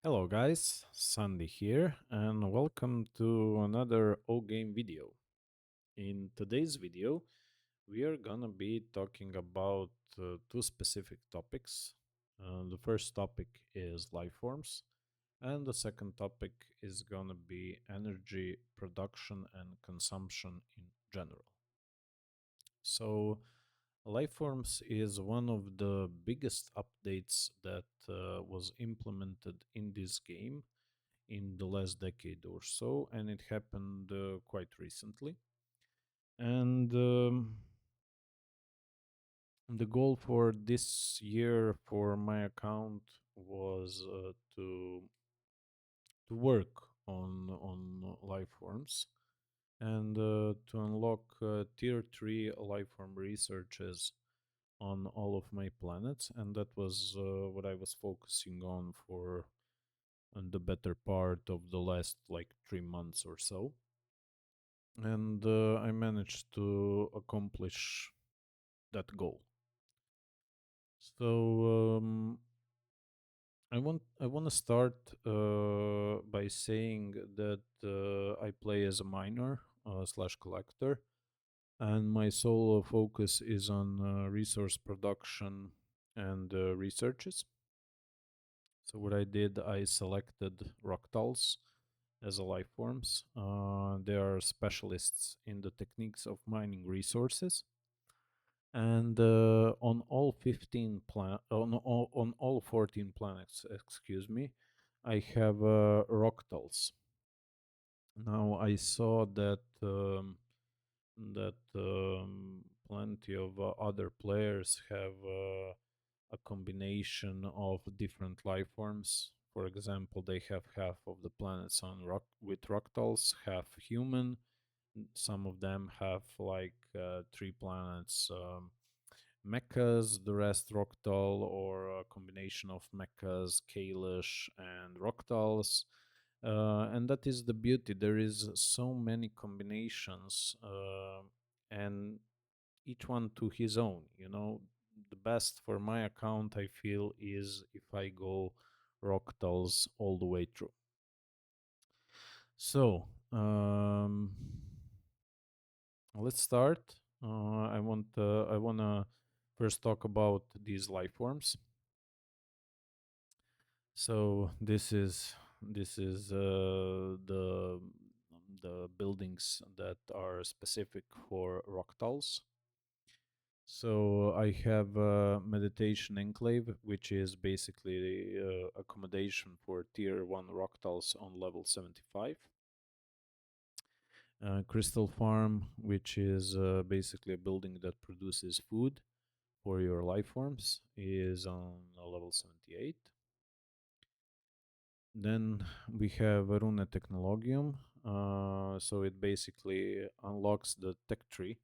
Hello guys, Sandy here and welcome to another Ogame video. In today's video, we are gonna be talking about two specific topics. The first topic is life forms, and the second topic is gonna be energy production and consumption in general. So, Lifeforms is one of the biggest updates that was implemented in this game in the last decade or so, and it happened quite recently. And the goal for this year for my account was to work on life forms and to unlock tier 3 life form researches on all of my planets, and that was what I was focusing on for the better part of the last like 3 months or so. And I managed to accomplish that goal. So I want to start by saying that I play as a miner slash collector, and my sole focus is on resource production and researches. So what I did, I selected Roctals as a life forms. They are specialists in the techniques of mining resources, and on all 15 on all 14 planets, excuse me, I have Roctals. Now I saw that plenty of other players have a combination of different life forms. For example, they have half of the planets on rock with Roctals, half human. Some of them have like three planets mechas, the rest Roctal, or a combination of mechas, Kalish, and Roctals. And that is the beauty. There is so many combinations, and each one to his own. The best for my account, I feel, is if I go Roctals all the way through. So, let's start. I wanna first talk about these life forms. So this is the buildings that are specific for Roctals. So I have a meditation enclave, which is basically accommodation for tier 1 Roctals on level 75. Crystal Farm, which is basically a building that produces food for your life forms, is on level 78. Then we have Rune Technologium. So it basically unlocks the tech tree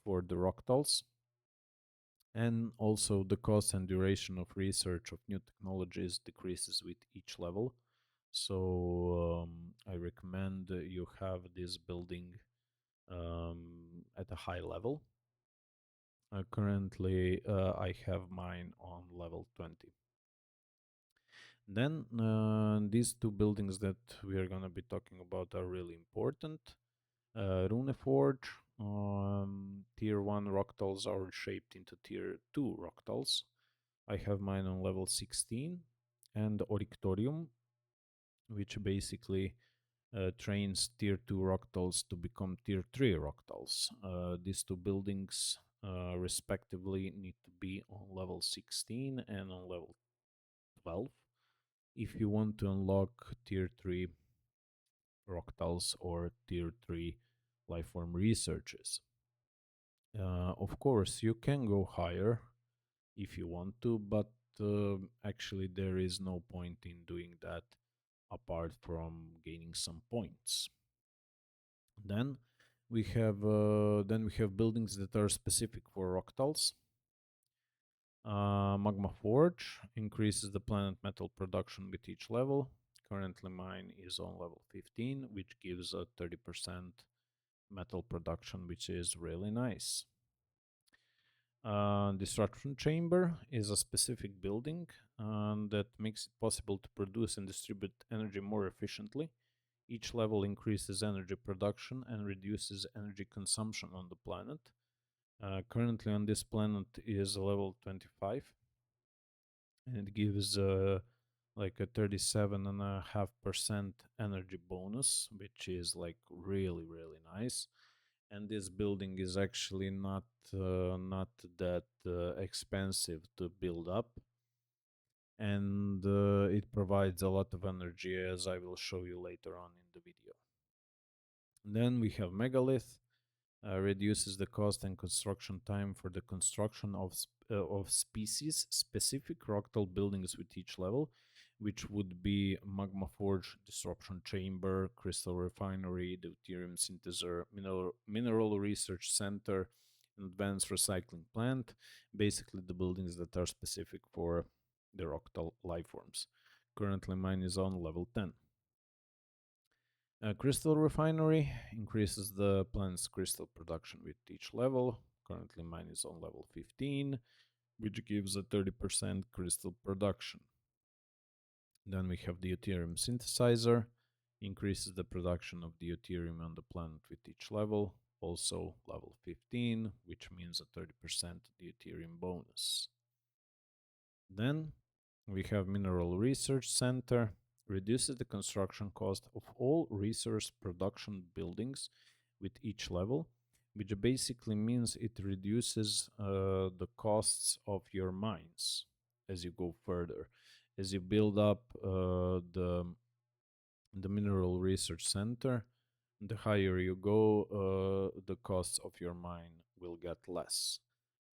for the Roctals. And also the cost and duration of research of new technologies decreases with each level. So I recommend you have this building at a high level. Currently, I have mine on level 20. Then these two buildings that we are going to be talking about are really important. Runeforge, tier 1 Roctals are shaped into tier 2 Roctals. I have mine on level 16. And Orictorium, which basically trains tier 2 Roctals to become tier 3 Roctals. These two buildings respectively need to be on level 16 and on level 12 if you want to unlock tier 3 Roctals or tier 3 lifeform researches. Of course, you can go higher if you want to, but actually, there is no point in doing that apart from gaining some points. Then we have buildings that are specific for Roctals. Magma Forge increases the planet metal production with each level. Currently, mine is on level 15, which gives a 30% metal production, which is really nice. Disruption chamber is a specific building that makes it possible to produce and distribute energy more efficiently. Each level increases energy production and reduces energy consumption on the planet. Currently on this planet is level 25, and it gives like a 37.5% energy bonus, which is like really, really nice. And this building is actually not that expensive to build up, and it provides a lot of energy, as I will show you later on in the video. Then we have megalith, reduces the cost and construction time for the construction of species specific rocktall buildings with each level, which would be magma forge, disruption chamber, crystal refinery, deuterium syntheser, mineral research center, and advanced recycling plant. Basically, the buildings that are specific for the rocktall life forms. Currently, mine is on level 10. Crystal refinery increases the plant's crystal production with each level. Currently, mine is on level 15, which gives a 30% crystal production. Then we have the deuterium synthesizer, increases the production of the deuterium on the planet with each level. Also, level 15, which means a 30% deuterium bonus. Then we have Mineral Research Center, reduces the construction cost of all resource production buildings with each level, which basically means it reduces the costs of your mines as you go further. As you build up the Mineral Research Center, the higher you go, the costs of your mine will get less.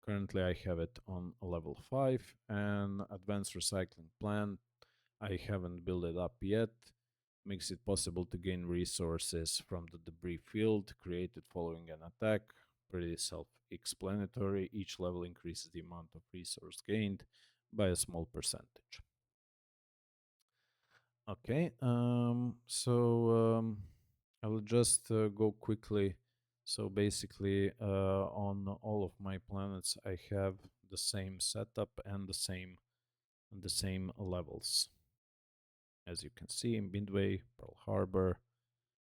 Currently, I have it on level 5, and advanced recycling plant, I haven't built it up yet. Makes it possible to gain resources from the debris field created following an attack. Pretty self-explanatory. Each level increases the amount of resource gained by a small percentage. Okay, I will just go quickly. So basically, on all of my planets, I have the same setup and the same levels. As you can see, in Midway, Pearl Harbor,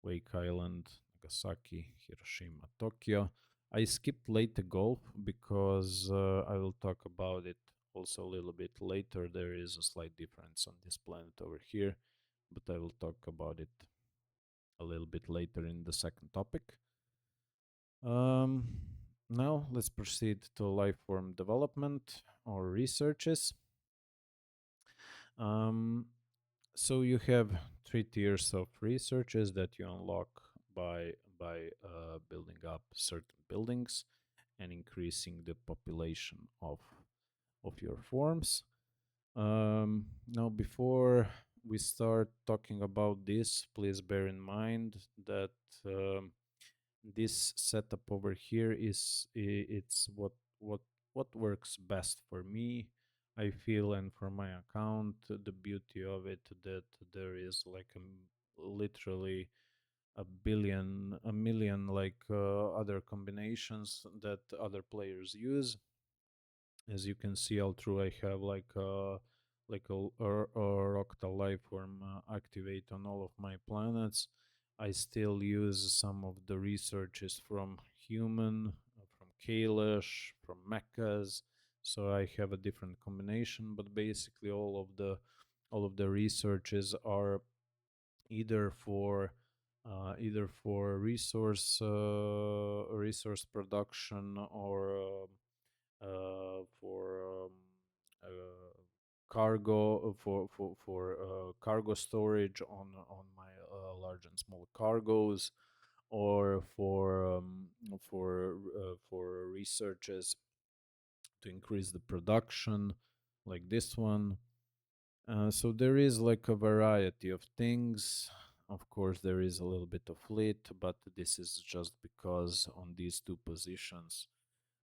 Wake Island, Nagasaki, Hiroshima, Tokyo. I skipped Leyte Gulf because I will talk about it also a little bit later. There is a slight difference on this planet over here, but I will talk about it a little bit later in the second topic. Um, Now let's proceed to life form development or researches. Um, so you have 3 tiers of researches that you unlock by building up certain buildings and increasing the population of your forms. Now, before we start talking about this, please bear in mind that this setup over here it's what works best for me, I feel, and for my account. The beauty of it that there is like literally a million like other combinations that other players use. As you can see all through, I have like a Rocta life form activate on all of my planets. I still use some of the researches from human, from Kalish, from mechas. So I have a different combination, but basically all of the researches are either for resource production or for cargo for cargo storage on my large and small cargos, or for researches to increase the production, like this one. So there is like a variety of things. Of course, there is a little bit of fleet, but this is just because on these two positions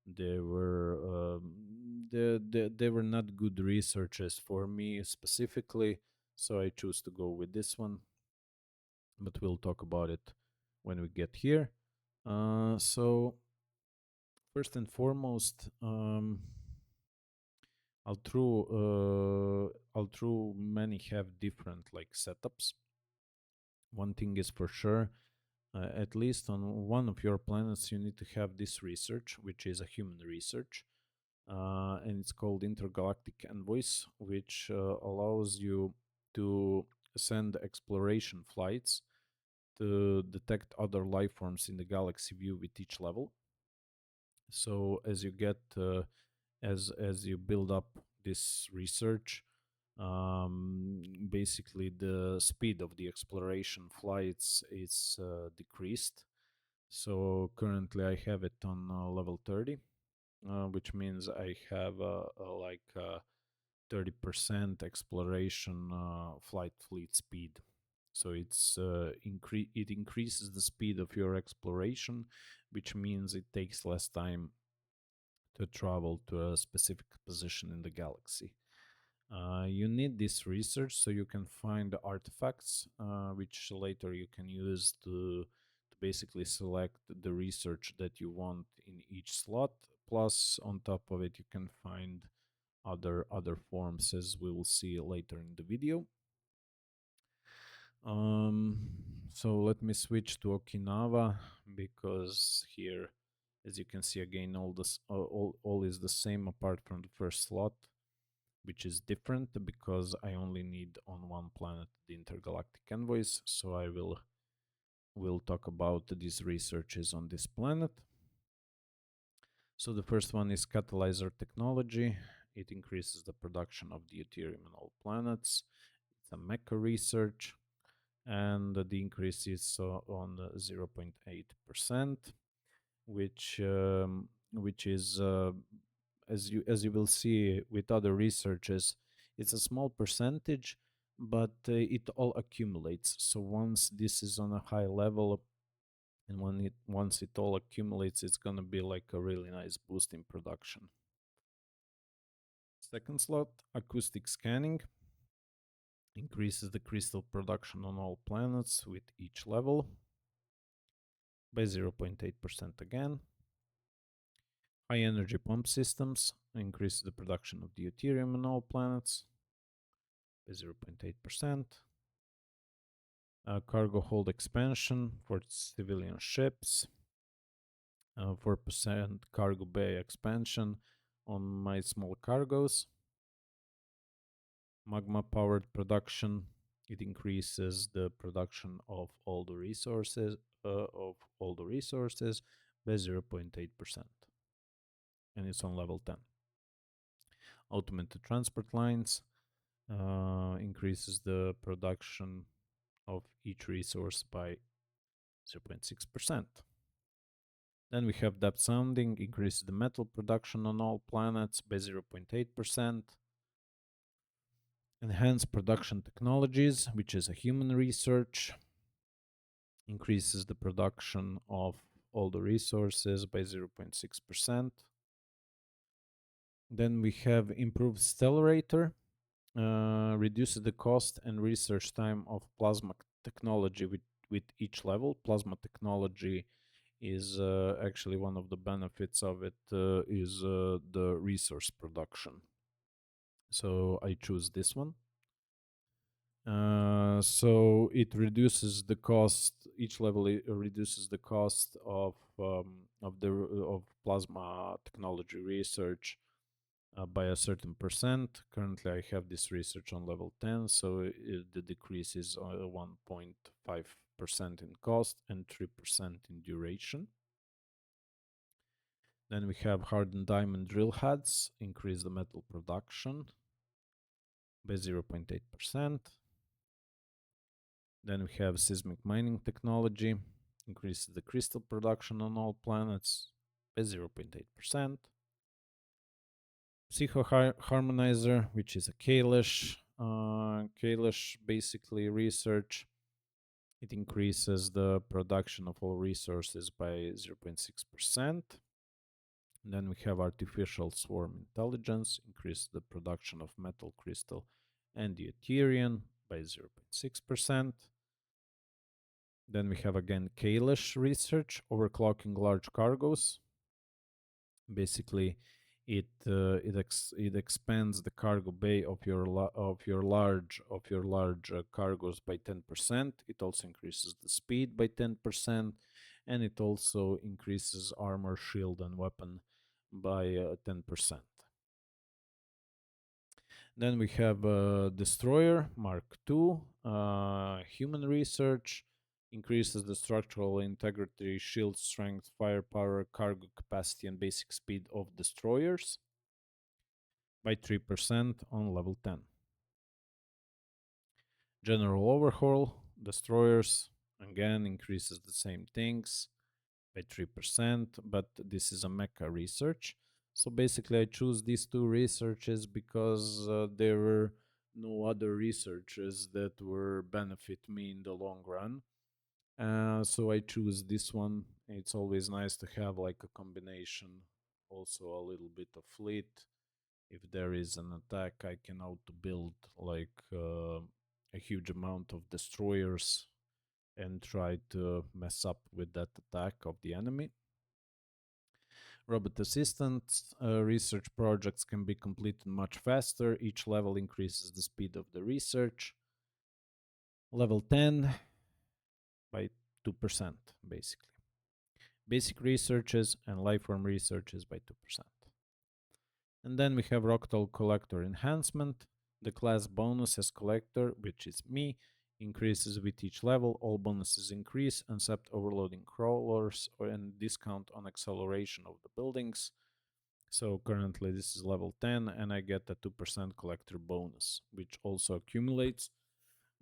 they were they were not good researches for me specifically, so I choose to go with this one. But we'll talk about it when we get here. So First and foremost, although many have different like setups, one thing is for sure, at least on one of your planets, you need to have this research, which is a human research, and it's called Intergalactic Envoys, which allows you to send exploration flights to detect other life forms in the galaxy view with each level. So as you get as you build up this research, basically the speed of the exploration flights is decreased. So currently I have it on level 30, which means I have like 30% exploration flight fleet speed. So it increases the speed of your exploration, which means it takes less time to travel to a specific position in the galaxy. You need this research so you can find artifacts, which later you can use to basically select the research that you want in each slot. Plus, on top of it, you can find other forms, as we will see later in the video. Um, so let me switch to Okinawa, because here, as you can see again, all is the same apart from the first slot, which is different because I only need on one planet the intergalactic envoys. So I will talk about these researches on this planet. So the first one is catalyzer technology. It increases the production of deuterium on all planets. It's a mecha research, and the increase is on 0.8%, which is as you will see with other researches, it's a small percentage, but it all accumulates. So once this is on a high level, and once it all accumulates, it's gonna be like a really nice boost in production. Second slot, acoustic scanning, increases the crystal production on all planets with each level by 0.8% again. High energy pump systems increase the production of deuterium on all planets by 0.8%. Cargo hold expansion for civilian ships. 4% cargo bay expansion on my small cargoes. Magma powered production. It increases the production of all the resources by 0.8%, and it's on level 10. Automated transport lines increases the production of each resource by 0.6%. Then we have depth sounding, increases the metal production on all planets by 0.8%. Enhanced production technologies, which is a human research, increases the production of all the resources by 0.6%. Then we have improved stellarator, reduces the cost and research time of plasma technology with each level. Plasma technology is actually one of the benefits of it is the resource production. So I choose this one. So it reduces the cost. Each level reduces the cost of plasma technology research by a certain percent. Currently, I have this research on level 10, so the decrease is 1.5% in cost and 3% in duration. Then we have hardened diamond drill heads, increase the metal production by 0.8%. Then we have seismic mining technology, increases the crystal production on all planets by 0.8%. Psycho harmonizer, which is a Kalish. Kalish basically research. It increases the production of all resources by 0.6%. Then we have artificial swarm intelligence, increase the production of metal, crystal, and deuterium by 0.6%. Then we have again Kalish research, overclocking large cargoes. Basically, it expands the cargo bay of your large cargos by 10%. It also increases the speed by 10%, and it also increases armor, shield, and weapon by 10%. Then we have Destroyer Mark II. Human research increases the structural integrity, shield strength, firepower, cargo capacity, and basic speed of destroyers by 3% on level 10. General overhaul destroyers again increases the same things by 3%, but this is a mecha research. So basically, I choose these two researches because there were no other researches that were benefit me in the long run. So I choose this one. It's always nice to have like a combination, also a little bit of fleet. If there is an attack, I can auto build like a huge amount of destroyers and try to mess up with that attack of the enemy. Robot assistant research projects can be completed much faster. Each level increases the speed of the research. Level 10 by 2%, basically. Basic researches and lifeform researches by 2%. And then we have Roctal Collector Enhancement. The class bonus as Collector, which is me, increases with each level. All bonuses increase, except overloading crawlers and discount on acceleration of the buildings. So currently this is level 10, and I get a 2% collector bonus, which also accumulates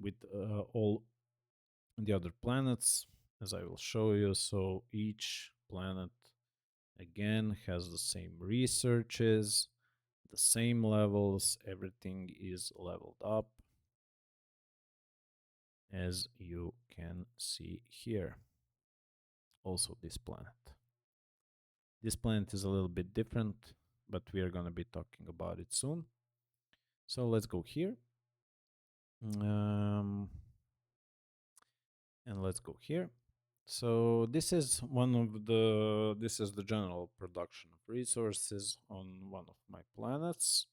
with all the other planets, as I will show you. So each planet again has the same researches, the same levels, everything is leveled up, as you can see here. Also this planet. This planet is a little bit different, but we are going to be talking about it soon. So let's go here. And let's go here. So this is the general production of resources on one of my planets.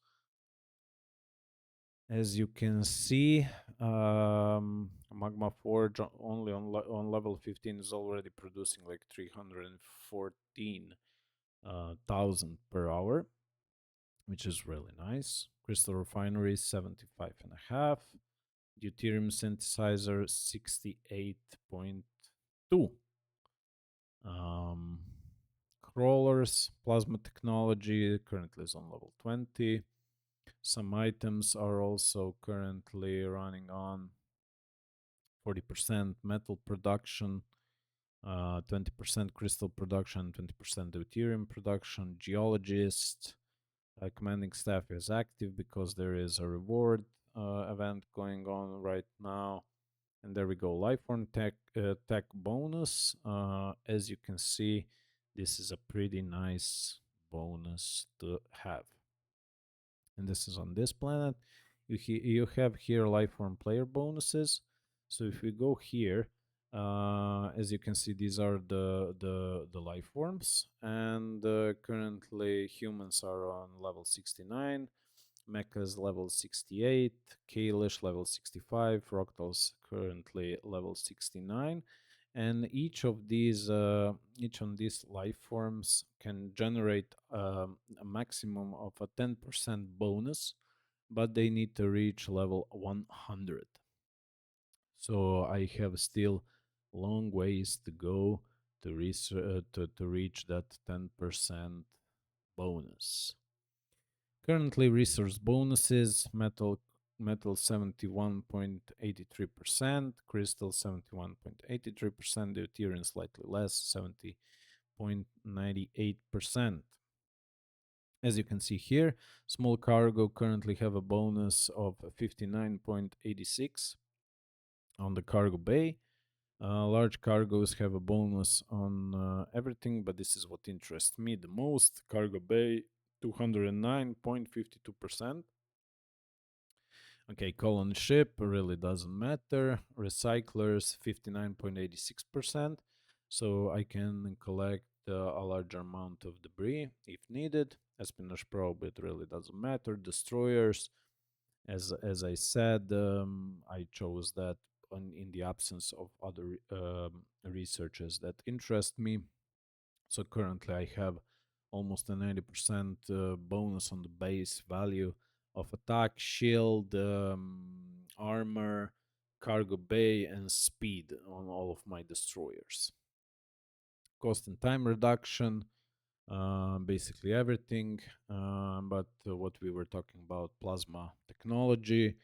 As you can see, Magma Forge only on level 15 is already producing like 314,000 per hour, which is really nice. Crystal Refinery 75 and a half. Deuterium Synthesizer 68.2. Crawlers, Plasma Technology currently is on level 20. Some items are also currently running on 40% metal production, 20% crystal production, 20% deuterium production. Geologist, commanding staff is active because there is a reward event going on right now. And there we go, Lifeform tech bonus. As you can see, this is a pretty nice bonus to have. And this is on this planet. You have here Lifeform player bonuses. So if we go here, as you can see, these are the life forms, and currently humans are on level 69, mechas level 68, Kalish level 65, Fractals currently level 69, and each of these life forms can generate a maximum of a 10% bonus, but they need to reach level 100. So I have still long ways to go to reach that 10% bonus. Currently, resource bonuses: metal 71.83%, crystal 71.83%, deuterium slightly less, 70.98%. As you can see here, small cargo currently have a bonus of 59.86 on the cargo bay. Large cargoes have a bonus on everything, but this is what interests me the most. Cargo bay 209.52%. Okay, colony ship really doesn't matter. Recyclers 59.86%. So I can collect a larger amount of debris if needed. Espionage probe, it really doesn't matter. Destroyers, as I said, I chose that in the absence of other researches that interest me. So currently I have almost a 90% bonus on the base value of attack, shield, armor, cargo bay, and speed on all of my destroyers. Cost and time reduction, basically everything. But what we were talking about, plasma technology.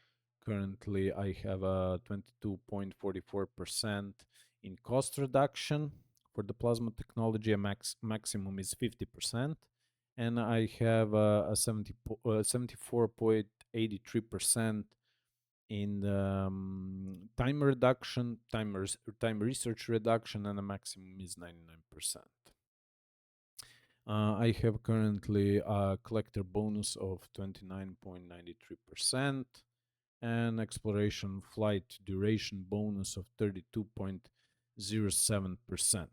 Currently, I have a 22.44% in cost reduction for the plasma technology. A maximum is 50%. And I have a 74.83% in time reduction, time research reduction, and a maximum is 99%. I have currently a collector bonus of 29.93% and exploration flight duration bonus of 32.07%.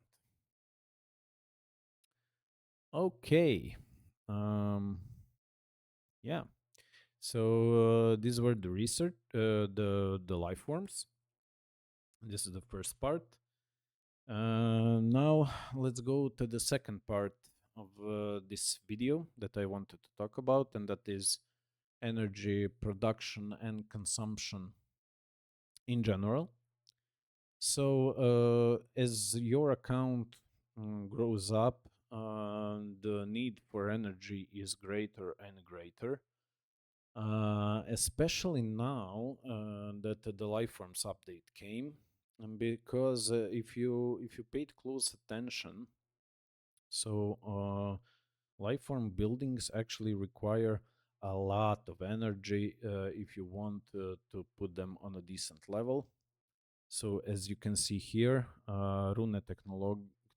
Okay. Yeah. So these were the research, the life forms. This is the first part. Now let's go to the second part of this video that I wanted to talk about, and that is energy production and consumption in general. So, as your account grows up, the need for energy is greater and greater. Especially now that the Lifeforms update came, and because if you paid close attention, so Lifeform buildings actually require a lot of energy if you want to put them on a decent level. So as you can see here, Rune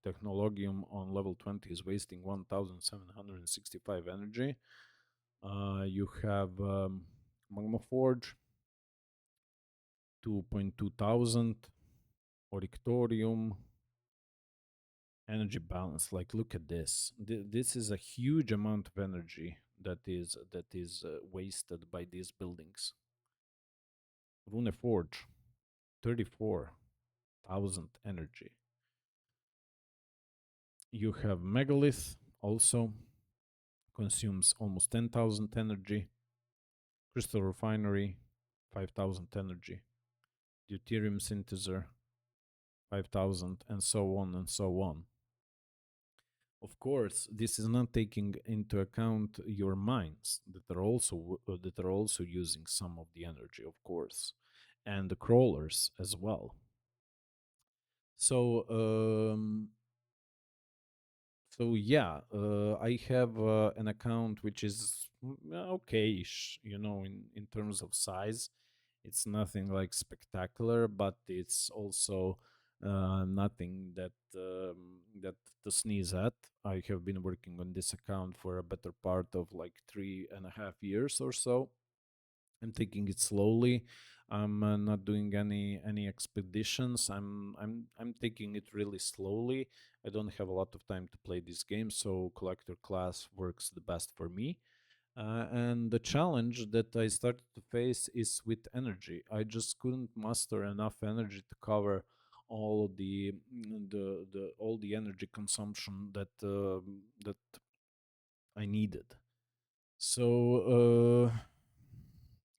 Technologium on level 20 is wasting 1765 energy. You have Magma Forge 2.2 thousand, Orictorium, energy balance. Like, look at this. This is a huge amount of energy that is wasted by these buildings. Rune Forge 34,000 energy. You have Megalith also consumes almost 10,000 energy. Crystal Refinery 5,000 energy. Deuterium Syntheser 5,000, and so on and so on. Of course, this is not taking into account your mines that are also using some of the energy, of course, and the crawlers as well. So yeah, I have an account which is okay-ish, in terms of size. It's nothing like spectacular, but it's also nothing that to sneeze at. I have been working on this account for a better part of like 3.5 years or so. I'm taking it slowly. I'm not doing any expeditions. I'm taking it really slowly. I don't have a lot of time to play this game, so collector class works the best for me. And the challenge that I started to face is with energy. I just couldn't muster enough energy to cover all of the energy consumption that I needed. So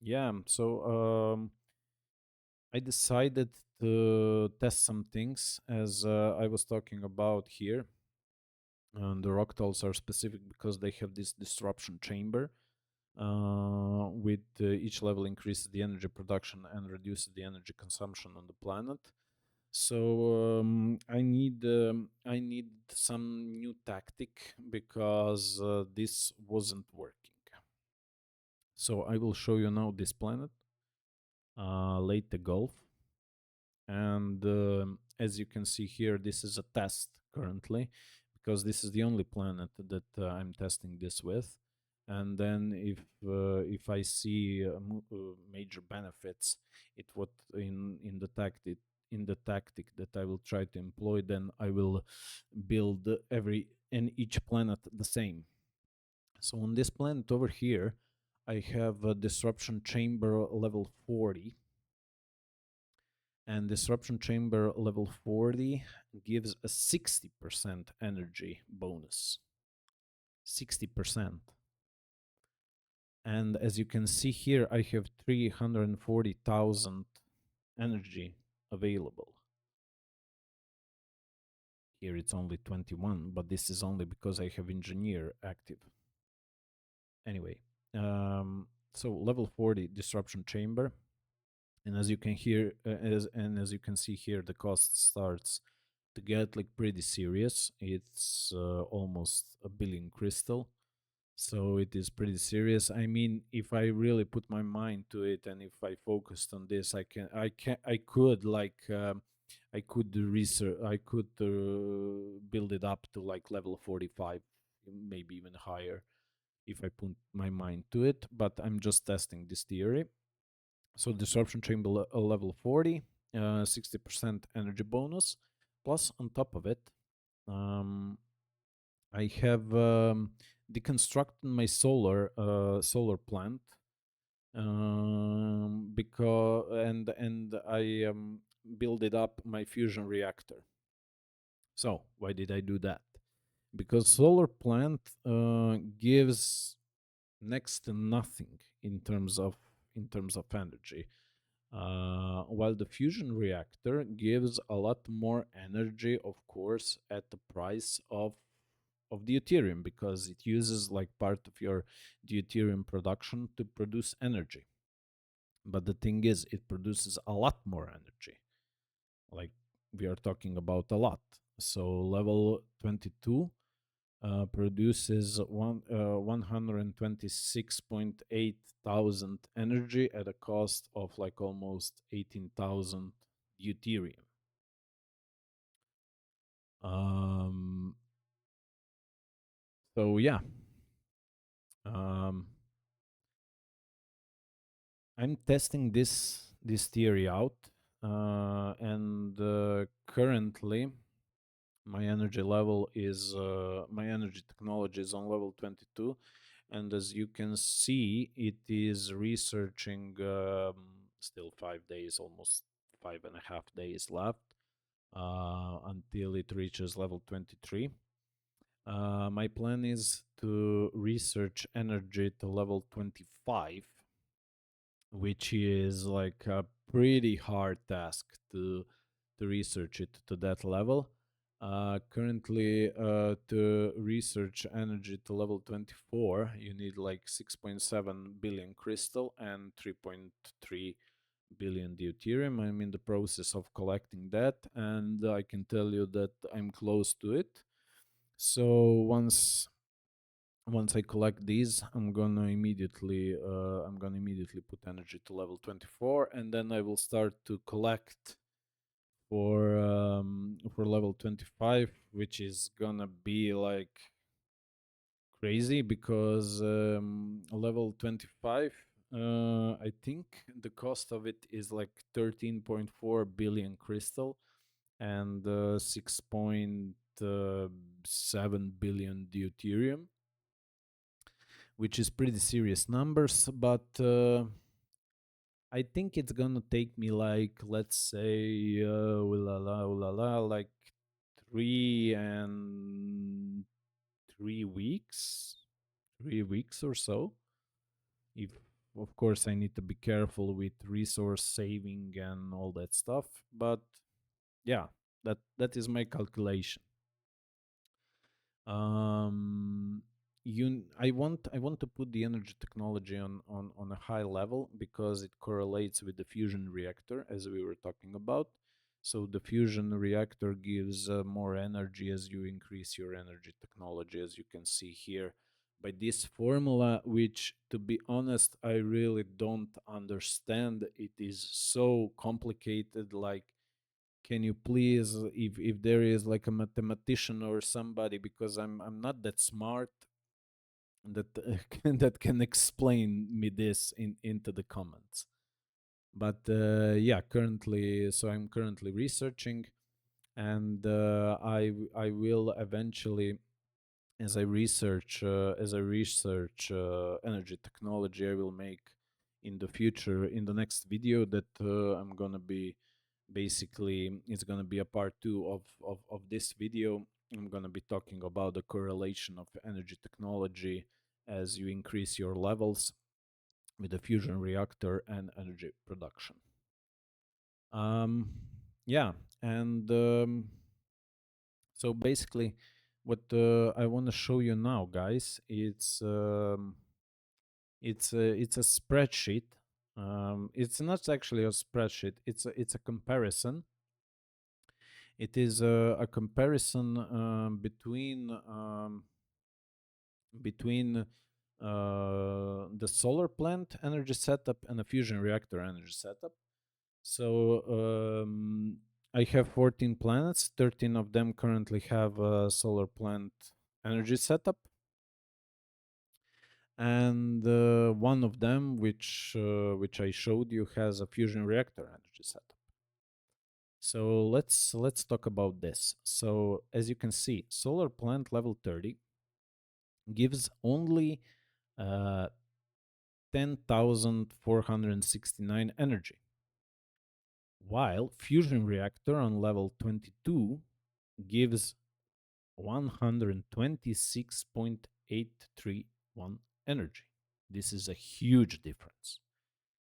yeah, so I decided to test some things as I was talking about here. And the Rocktals are specific because they have this disruption chamber. With each level increases the energy production and reduces the energy consumption on the planet. So I need some new tactic because this wasn't working. So I will show you now this planet, Leyte Gulf. And as you can see here, this is a test currently, because this is the only planet that I'm testing this with. And then if I see major benefits, it would in the in the tactic that I will try to employ, then I will build every and each planet the same. So on this planet over here, I have a disruption chamber level 40, and disruption chamber level 40 gives a 60% energy bonus. 60%. And as you can see here, I have 340,000 energy available. Here it's only 21, but this is only because I have engineer active. Anyway, so level 40 disruption chamber, and as you can hear, as you can see here, the cost starts to get like pretty serious. It's almost a billion crystal. So it is pretty serious. I mean, if I really put my mind to it and if I focused on this, I could I could research, I could build it up to like level 45, maybe even higher if I put my mind to it. But I'm just testing this theory. So disruption chamber level 40, 60% energy bonus, plus on top of it, um, I have deconstructed my solar plant, because and I build it up my fusion reactor. So why did I do that? Because solar plant gives next to nothing in terms of energy, while the fusion reactor gives a lot more energy, of course, at the price of deuterium, because it uses like part of your deuterium production to produce energy. But the thing is, it produces a lot more energy. Like, we are talking about a lot. So level 22 produces 126.8 thousand energy at a cost of like almost 18,000 deuterium. Um, so yeah, um, I'm testing this theory out, and currently my energy level is my energy technology is on level 22, and as you can see, it is researching. Still 5 days, almost 5.5 days left until it reaches level 23. My plan is to research energy to level 25, which is like a pretty hard task to research it to that level. Currently, to research energy to level 24, you need like 6.7 billion crystal and 3.3 billion deuterium. I'm in the process of collecting that, and I can tell you that I'm close to it. So once I collect these, I'm gonna immediately put energy to level 24, and then I will start to collect for level 25, which is gonna be like crazy because level 25, I think the cost of it is like 13.4 billion crystal and 6.7 billion deuterium, which is pretty serious numbers. But I think it's gonna take me like, let's say, like 3 weeks, 3 weeks or so. If, of course, I need to be careful with resource saving and all that stuff. But yeah, that is my calculation. um I want to put the energy technology on a high level because it correlates with the fusion reactor, as we were talking about. So the fusion reactor gives more energy as you increase your energy technology, as you can see here by this formula, which, to be honest, I really don't understand. It is so complicated. Like, can you please, if there is like a mathematician or somebody, because I'm not that smart, that that can explain me this into the comments. But yeah, currently, so I'm currently researching, and I will eventually, as I research energy technology, I will make in the future, in the next video that I'm gonna be, basically it's gonna be a part two of this video. I'm gonna be talking about the correlation of energy technology as you increase your levels with the fusion reactor and energy production. Um, yeah, and so basically, what I want to show you now, guys, it's a spreadsheet. It's not actually a spreadsheet. It's a comparison. It is a comparison between the solar plant energy setup and a fusion reactor energy setup. So I have 14 planets. 13 of them currently have a solar plant energy setup, and one of them, which I showed you, has a fusion reactor energy setup. So let's talk about this. So as you can see, solar plant level 30 gives only uh, 10,469 energy, while fusion reactor on level 22 gives 126.831 energy. This is a huge difference.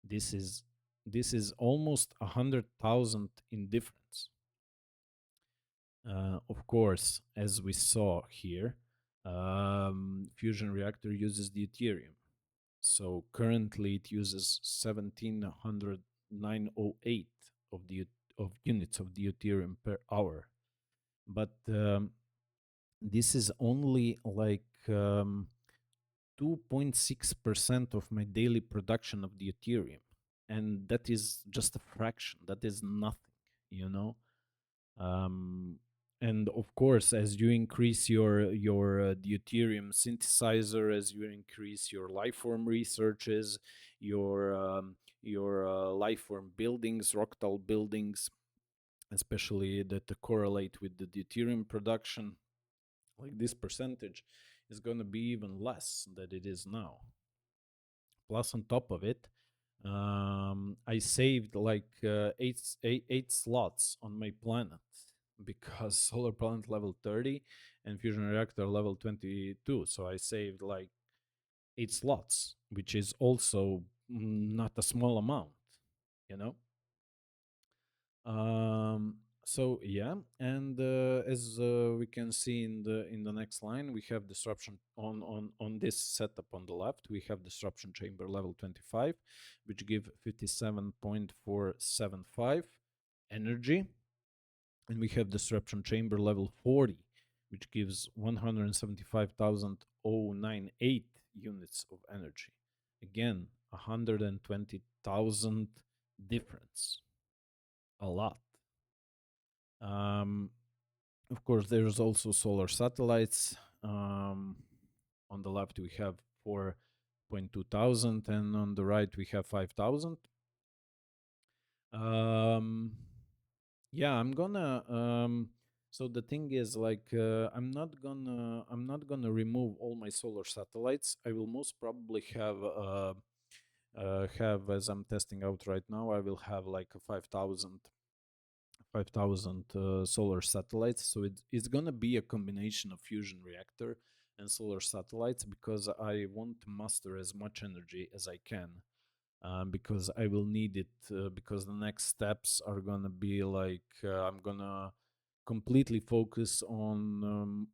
This is this is almost 100,000 in difference. Of course, as we saw here, fusion reactor uses deuterium. So currently it uses 17,908 of the of units of deuterium per hour. But this is only like 2.6% of my daily production of deuterium. And that is just a fraction. That is nothing, you know? Um, and of course, as you increase your deuterium synthesizer, as you increase your lifeform researches, your lifeform buildings, roctal buildings, especially that correlate with the deuterium production, like this percentage is going to be even less than it is now. Plus, on top of it, I saved like eight slots on my planet because solar planet level 30 and fusion reactor level 22. So I saved like 8 slots, which is also not a small amount, you know? So yeah, and as we can see in the next line, we have disruption on this setup on the left. We have disruption chamber level 25, which give 57.475 energy, and we have disruption chamber level 40, which gives 175,098 units of energy. Again, 120,000 difference. A lot. Um, of course, there's also solar satellites. On the left, we have 4.2 thousand, and on the right, we have 5,000. Um, yeah, I'm gonna. So the thing is, like, I'm not gonna remove all my solar satellites. I will most probably have, as I'm testing out right now, I will have like a 5,000 solar satellites. So it's going to be a combination of fusion reactor and solar satellites because I want to master as much energy as I can, because I will need it, because the next steps are going to be like I'm going to completely focus on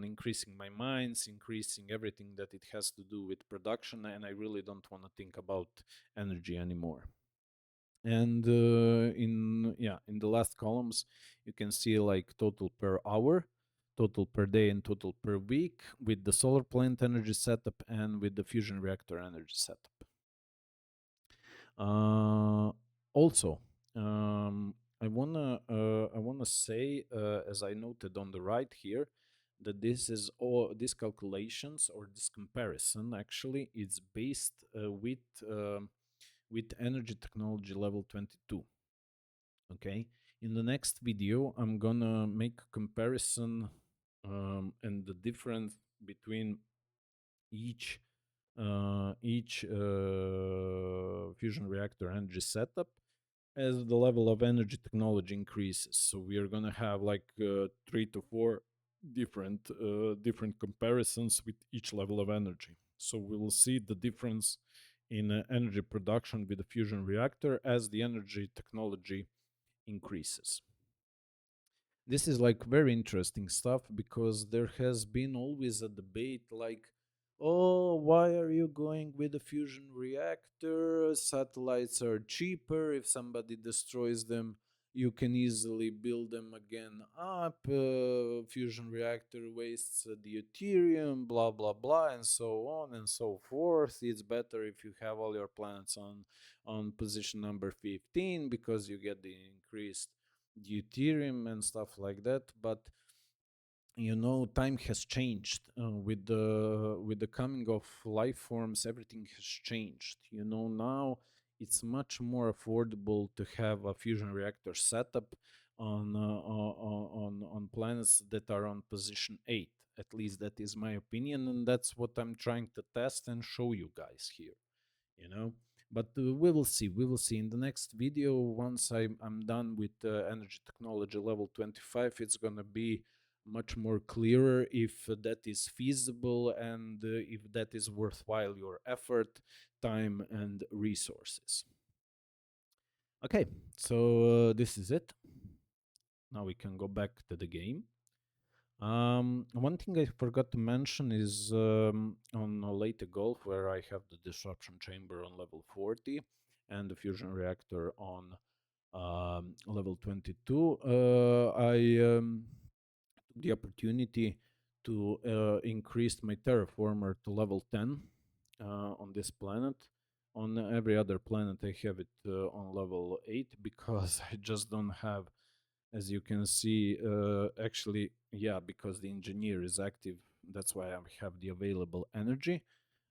increasing my mines, increasing everything that it has to do with production, and I really don't want to think about energy anymore. And in the last columns you can see like total per hour, total per day, and total per week with the solar plant energy setup and with the fusion reactor energy setup. Also, I wanna say, as I noted on the right here, that this is all these calculations or this comparison actually is based with energy technology level 22. Okay, in the next video I'm gonna make a comparison and the difference between each fusion reactor energy setup as the level of energy technology increases. So we are gonna have like 3 to 4 different comparisons with each level of energy. So we will see the difference in energy production with the fusion reactor as the energy technology increases. This is like very interesting stuff because there has been always a debate like, oh, why are you going with a fusion reactor? Satellites are cheaper. If somebody destroys them, you can easily build them again up. Fusion reactor wastes the deuterium, blah blah blah, and so on and so forth. It's better if you have all your planets on position number 15 because you get the increased deuterium and stuff like that. But time has changed with the coming of life forms. Everything has changed. Now it's much more affordable to have a fusion reactor setup on planets that are on position 8. At least that is my opinion, and that's what I'm trying to test and show you guys here. you know but we will see in the next video. Once I'm done with energy technology level 25, it's gonna be much more clearer if that is feasible and if that is worthwhile your effort, time, and resources. Okay, so this is it. Now we can go back to the game. One thing I forgot to mention is on later golf, where I have the disruption chamber on level 40 and the fusion reactor on level 22. I took the opportunity to increase my terraformer to level 10 on this planet. On every other planet, I have it on level 8 because I just don't have, as you can see, actually, yeah, because the engineer is active, that's why I have the available energy.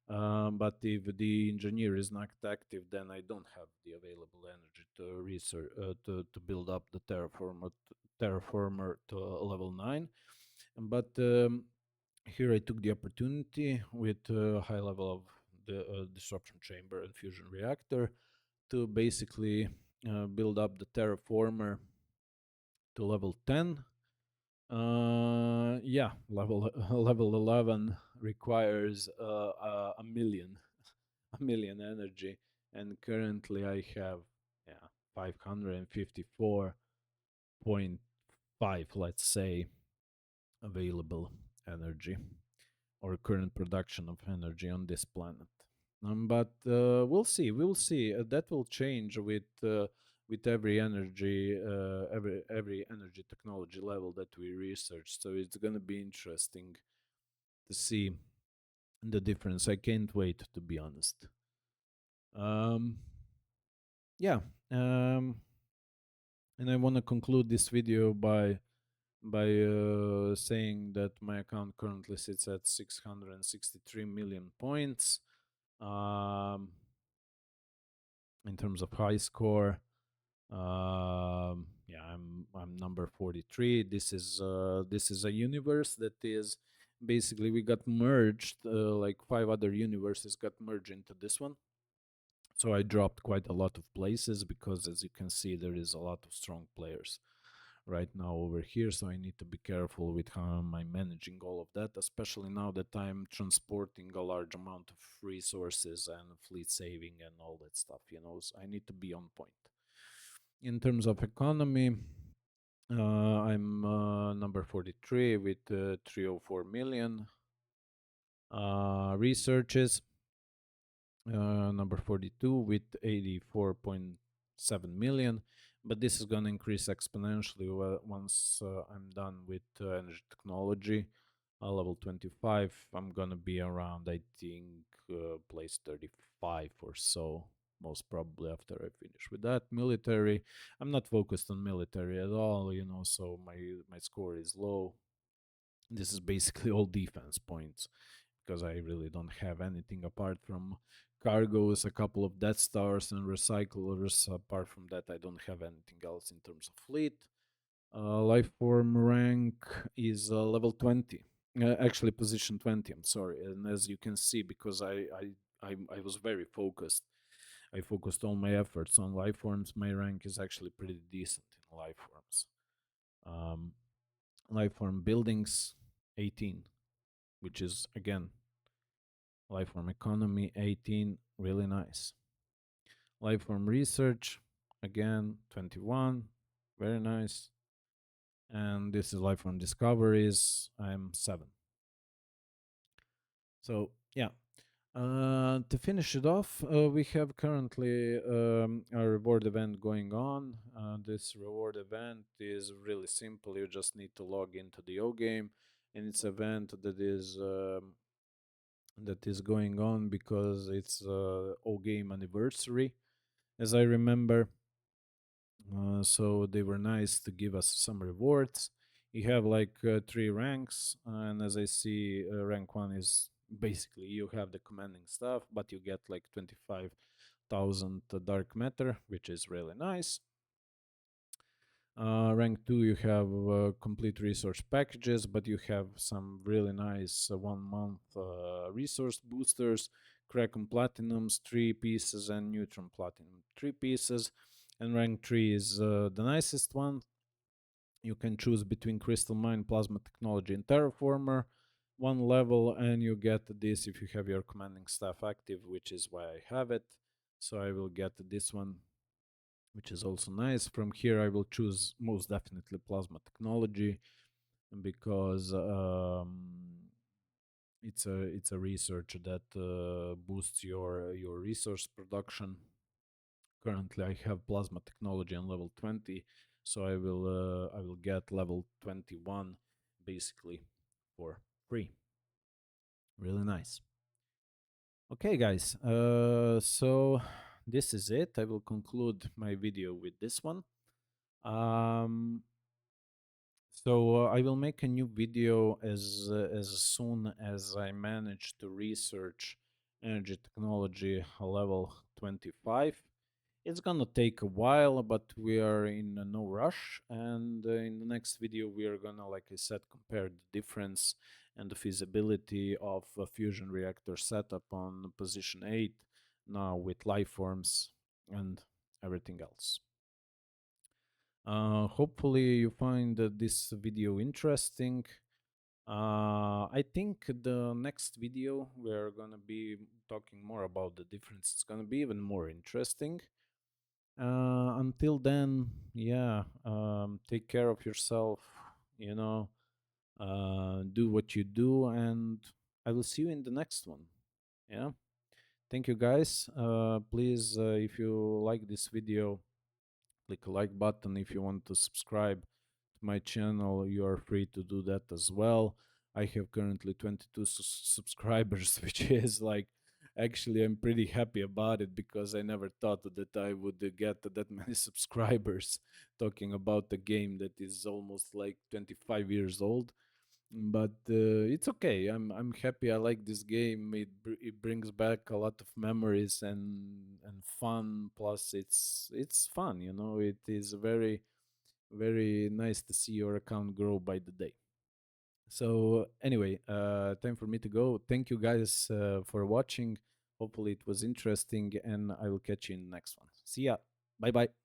But if the engineer is not active, then I don't have the available energy to research to build up the terraformer to level 9. But here I took the opportunity with a high level of the disruption chamber and fusion reactor to basically build up the terraformer to level 10. Yeah, level level 11 requires a million a million energy, and currently I have, yeah, 554.5, let's say, available energy, or current production of energy on this planet. But we'll see. That will change with every energy, every energy technology level that we research. So it's gonna be interesting to see the difference. I can't wait, to be honest. Um, yeah. And I want to conclude this video by saying that my account currently sits at 663 million points. Um, in terms of high score, yeah, I'm number 43. This is a universe that is basically, we got merged, like 5 other universes got merged into this one. So I dropped quite a lot of places because, as you can see, there is a lot of strong players right now over here. So I need to be careful with how am I managing all of that, especially now that I'm transporting a large amount of resources and fleet saving and all that stuff. So I need to be on point. In terms of economy, I'm number 43 with 304 million researches. Number 42 with 84.7 million, but this is going to increase exponentially once I'm done with energy technology. Level 25, I'm going to be around, I think, place 35 or so, most probably, after I finish with that. Military, I'm not focused on military at all, so my score is low. This is basically all defense points because I really don't have anything apart from cargoes, a couple of Death Stars, and recyclers. Apart from that, I don't have anything else in terms of fleet. Lifeform rank is level 20. Actually, position 20. I'm sorry. And as you can see, because I was very focused, I focused all my efforts on Lifeforms. My rank is actually pretty decent in Lifeforms. Um, Lifeform buildings 18, which is again Lifeform economy 18, really nice. Lifeform research again 21, very nice. And this is Lifeform discoveries. I'm 7. So yeah. To finish it off, we have currently a reward event going on. This reward event is really simple. You just need to log into the Ogame, and it's event that is going on because it's Ogame anniversary, as I remember. So they were nice to give us some rewards. You have like 3 ranks, and as I see, rank 1 is basically you have the commanding stuff, but you get like 25,000 dark matter, which is really nice. Rank 2, you have complete resource packages, but you have some really nice 1 month resource boosters, Kraken Platinums, 3 pieces, and Neutron Platinum, 3 pieces. And rank 3 is the nicest one. You can choose between Crystal Mine, Plasma Technology, and Terraformer. 1 level, and you get this if you have your commanding staff active, which is why I have it. So I will get this one, which is also nice. From here, I will choose most definitely Plasma Technology because it's a research that boosts your resource production. Currently, I have Plasma Technology on level 20, so I will get level 21 basically for free. Really nice. Okay, guys. So this is it. I will conclude my video with this one. Um, so I will make a new video as soon as I manage to research energy technology level 25. It's gonna take a while, but we are in no rush. And in the next video, we are gonna, like I said, compare the difference and the feasibility of a fusion reactor setup on position 8 now with life forms and everything else. Hopefully you find this video interesting. I think the next video we're gonna be talking more about the difference. It's gonna be even more interesting. Until then, yeah, take care of yourself, you know, do what you do, and I will see you in the next one. Yeah. Thank you, guys. Please, if you like this video, click a like button. If you want to subscribe to my channel, you are free to do that as well. I have currently 22 subscribers, which is like, actually, I'm pretty happy about it because I never thought that I would get that many subscribers talking about a game that is almost like 25 years old. But it's okay. I'm happy. I like this game. It brings back a lot of memories and fun. Plus, it's fun. It is very very nice to see your account grow by the day. So anyway, time for me to go. Thank you guys for watching. Hopefully it was interesting, and I will catch you in the next one. See ya. Bye bye.